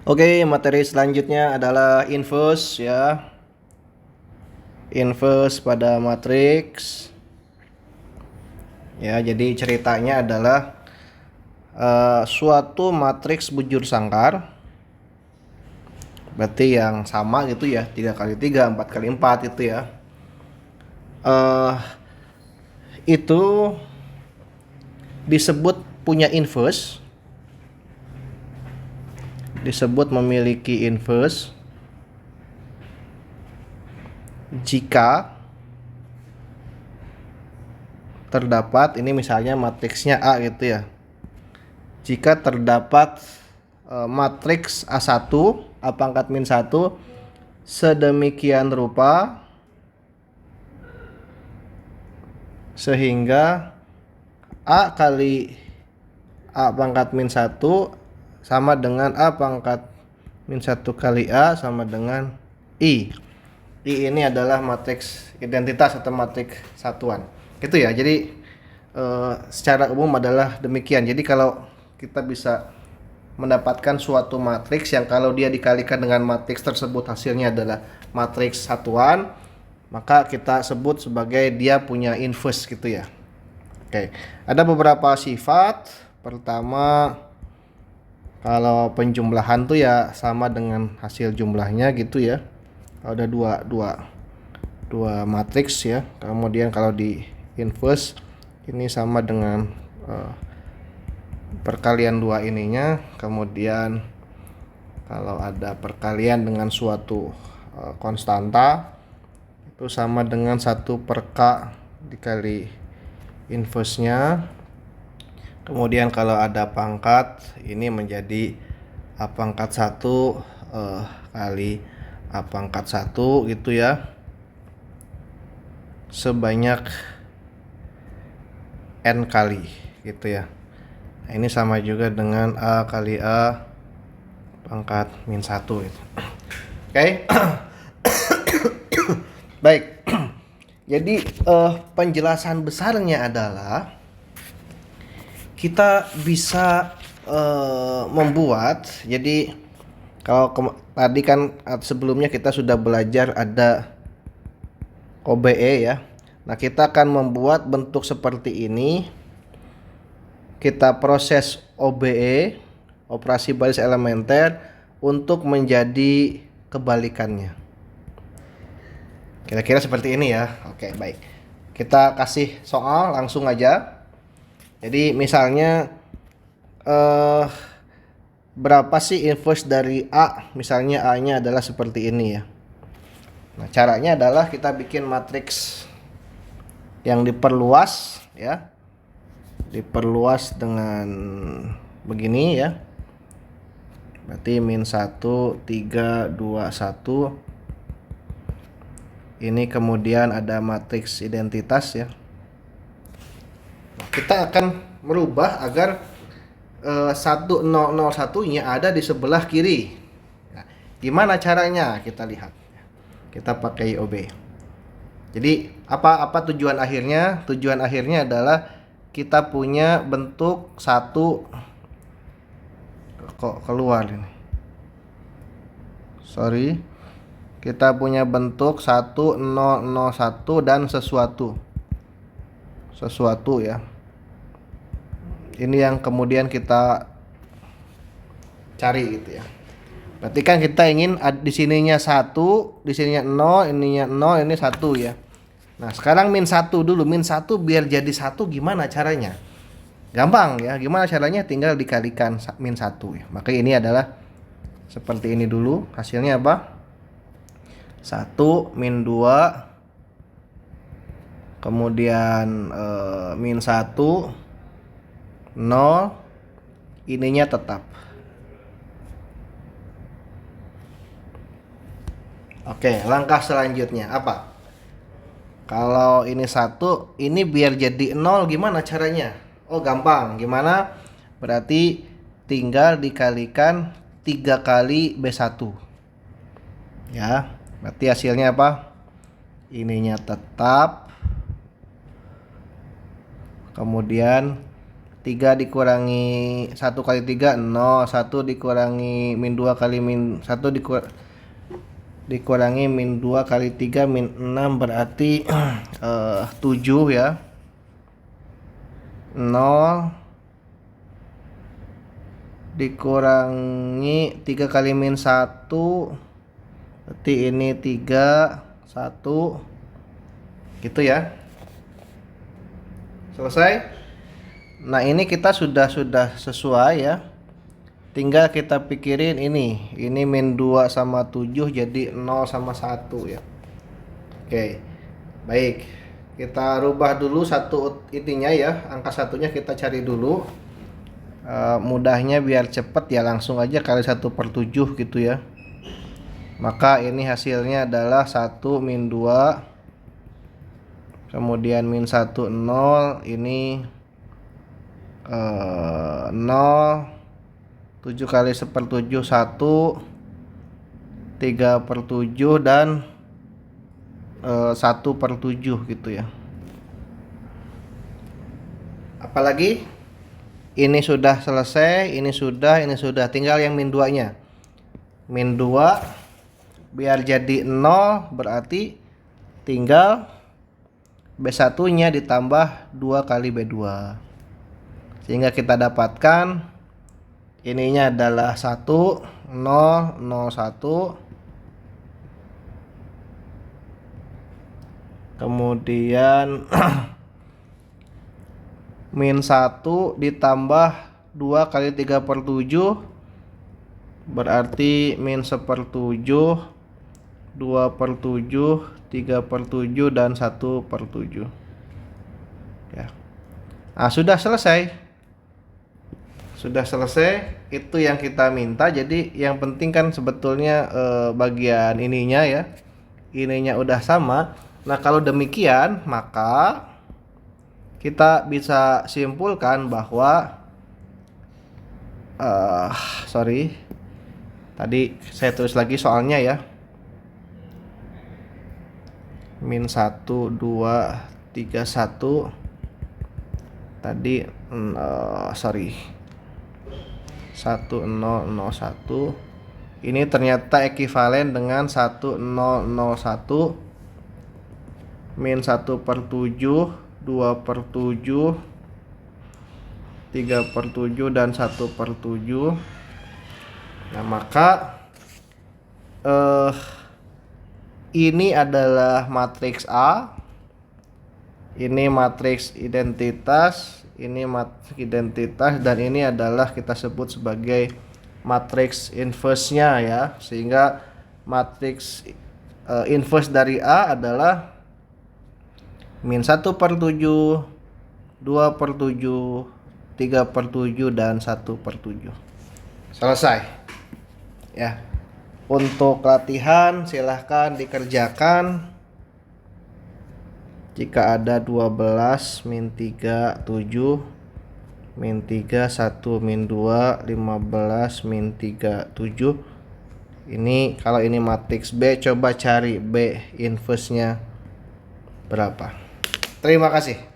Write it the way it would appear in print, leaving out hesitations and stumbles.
Oke, materi selanjutnya adalah inverse ya. Inverse pada matriks. Ya, jadi ceritanya adalah suatu matriks bujur sangkar. Berarti yang sama gitu ya, 3 kali 3, 4 kali 4 itu ya. eh itu disebut punya inverse, disebut memiliki inverse jika terdapat, ini misalnya matriksnya A gitu ya. Jika terdapat matriks A1 A pangkat min 1 sedemikian rupa sehingga A kali A pangkat min 1 sama dengan A pangkat min 1 kali A sama dengan I. I ini adalah matriks identitas atau matriks satuan. Gitu ya. Jadi secara umum adalah demikian. Jadi kalau kita bisa mendapatkan suatu matriks yang kalau dia dikalikan dengan matriks tersebut hasilnya adalah matriks satuan, maka kita sebut sebagai dia punya inverse gitu ya. Oke, ada beberapa sifat. Pertama, kalau penjumlahan tuh ya sama dengan hasil jumlahnya gitu ya. Ada dua matriks ya. Kemudian kalau di inverse ini sama dengan perkalian dua ininya. Kemudian kalau ada perkalian dengan suatu konstanta itu sama dengan 1 per K dikali inverse-nya. Kemudian kalau ada pangkat ini menjadi A pangkat 1 kali A pangkat 1 gitu ya, sebanyak N kali gitu ya. Nah, ini sama juga dengan A kali A pangkat min 1 gitu. Oke. Baik. Jadi penjelasan besarnya adalah kita bisa membuat, jadi kalau tadi kan sebelumnya kita sudah belajar ada OBE ya. Nah, kita akan membuat bentuk seperti ini. Kita proses OBE, operasi baris elementer, untuk menjadi kebalikannya. Kira-kira seperti ini ya. Oke, baik. Kita kasih soal langsung aja. Jadi misalnya berapa sih inverse dari A? Misalnya A-nya adalah seperti ini ya. Nah, caranya adalah kita bikin matriks yang diperluas ya. Diperluas dengan begini ya. Berarti min 1, 3, 2, 1. Ini kemudian ada matriks identitas ya. Kita akan merubah agar 1001-nya ada di sebelah kiri. Nah, gimana caranya? Kita lihat. Kita pakai OB. Jadi apa tujuan akhirnya? Tujuan akhirnya adalah kita punya bentuk 1, kok keluar ini. Sorry. Kita punya bentuk 1001 dan sesuatu. Sesuatu ya. Ini yang kemudian kita cari gitu ya. Berarti kan kita ingin di sininya 1, di sininya 0, ininya 0, ini 1 ya. Nah, sekarang min 1 dulu. Min 1 biar jadi 1 gimana caranya? Gampang ya. Gimana caranya? Tinggal dikalikan min 1 ya. Maka ini adalah seperti ini dulu. Hasilnya apa? 1 min 2, kemudian min 1, 0, ininya tetap. Oke, langkah selanjutnya apa? Kalau ini 1, ini biar jadi 0 gimana caranya? Oh, gampang. Gimana? Berarti tinggal dikalikan 3 kali B1. Ya, berarti hasilnya apa? Ininya tetap. Kemudian 3 dikurangi 1 kali 3 0, 1 dikurangi min 2 kali min 1 dikurangi min 2 kali 3 min 6 berarti 7 ya. 0 dikurangi 3 kali min 1 berarti ini 3 1 gitu ya. Selesai. Nah, ini kita sudah sesuai ya. Tinggal kita pikirin ini min 2 sama 7 jadi 0 sama 1 ya. Oke. Baik. Kita rubah dulu satu intinya ya. Angka satunya kita cari dulu. Mudahnya biar cepet ya, langsung aja kali 1/7 gitu ya. Maka ini hasilnya adalah 1 min 2. Kemudian min 1 0, ini 0, 7 kali 1/7 1, 3/7 dan 1/7 gitu ya. Apalagi ini sudah selesai, ini sudah, tinggal yang min 2 nya. Min 2 biar jadi 0 berarti tinggal B1 nya ditambah 2 kali B2, sehingga kita dapatkan ininya adalah 1 0 0 1, kemudian min 1 ditambah 2 kali 3/7 berarti min 1/7, 2/7, 3/7 dan 1/7 ya. Nah, sudah selesai. Itu yang kita minta. Jadi yang penting kan sebetulnya bagian ininya ya. Ininya udah sama. Nah, kalau demikian maka kita bisa simpulkan bahwa tadi saya tulis lagi soalnya ya. Min 1 2 3 1 tadi 1001 ini ternyata ekuivalen dengan 1001 min 1/7, 2/7, 3/7 dan 1/7. Nah, maka ini adalah matriks A, ini matriks identitas, ini matriks identitas, dan ini adalah kita sebut sebagai matriks inverse-nya ya. Sehingga matriks inverse dari A adalah min 1/7, 2/7, 3/7 dan 1/7. Selesai ya. Untuk latihan silahkan dikerjakan. Jika ada 12 min 3 7, min 3 1 min 2 15 min 3 7. Ini kalau ini matriks B, coba cari B inverse-nya berapa. Terima kasih.